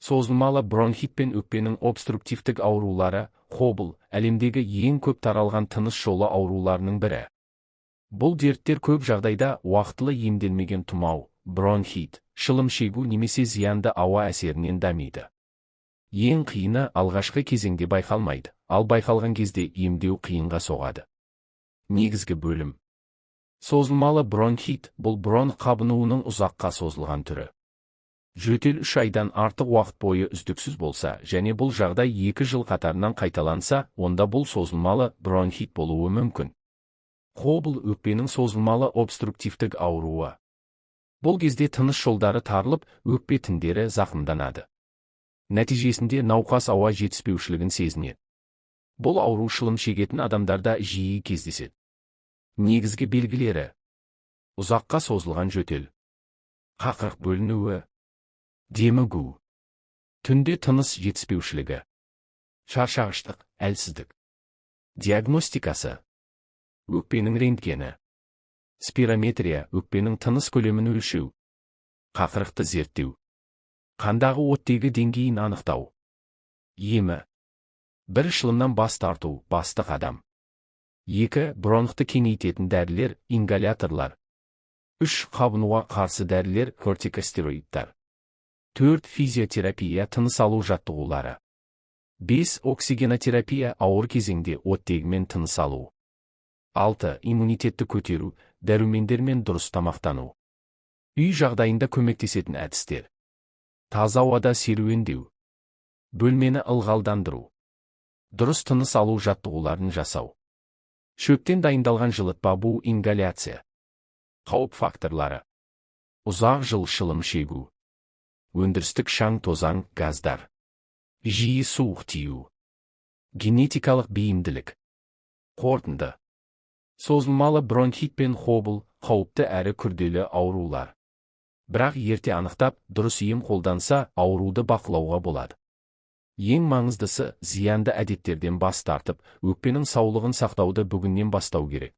Созылмалы бронхит пен өкпенің обструктивтік аурулары, хобл, әлемдегі ең көп таралған тыныс жолы ауруларының бірі. Бұл дерттер көп жағдайда уақытылы емделмеген тұмау, бронхит, шылым шегу немесе зиянды ауа әсерінен дамиды. Ең қиыны алғашқы кезеңде байқалмайды, ал байқалған кезде емдеу қиынға соғады. Негізгі бөлім. Созылмалы бронхит – бұл бронх қабынуының ұзаққа созылған түрі. Жөтел 3 айдан артық уақыт бойы үздіксіз болса, және бұл жағдай 2 жыл қатарынан қайталанса, онда бұл созылмалы бронхит болуы мүмкін. Хобл өкпенің созылмалы обструктивтік ауруы. Бұл кезде тыныс жолдары тарылып, өкпе тіндері зақымданады. Нәтижесінде науқас ауа жетіспеушілігін сезінеді. Бұл ауру шылым шегетін адамдарда жиі кездеседі. Негізгі белгілері. Ұзаққа созылған жөтел. Қақырық бөлінуі. Демігу. Түнде тыныс жетіспеушілігі. Шаршағыштық, әлсіздік. Диагностикасы. Өкпенің рентгені. Спирометрия, өкпенің тыныс көлемін өлшеу. Қақырықты зерттеу. Қандағы оттегі деңгейін анықтау. Емі. 1 шылымнан бас тарту, басты қадам. 2 бронхты кеңейтетін дәрілер, ингаляторлар. 3 қабынуға қарсы дәрілер, кортикостероидтар. 4 физиотерапия, тыныс алу жаттығулары. 5 оксигенотерапия, ауыр кезеңде оттегімен тыныс алу. 6 иммунитетті көтеру, дәрумендермен дұрыс тамақтану. Үй жағдайында көмектесетін әдістер. Таза ауада серуендеу. Бөлмені ылғалдандыру. Дұрыс тыныс алу жаттығуларын жасау. Шөптен дайындалған жылытпа, бұл ингаляция. Қауіп факторлары. Ұзақ жыл шылым шегу. Өндірістік шаң, тозаң, газдар. Жиі суық тию. Генетикалық бейімділік. Қорытынды. Созылмалы бронхит пен хобл қауіпті әрі күрделі аурулар. Бірақ ерте анықтап, дұрыс ем қолданса, ауруды бақылауға болады. Ең маңыздысы, зиянды әдеттерден бас тартып, өкпенің саулығын сақтауды бүгіннен бастау керек.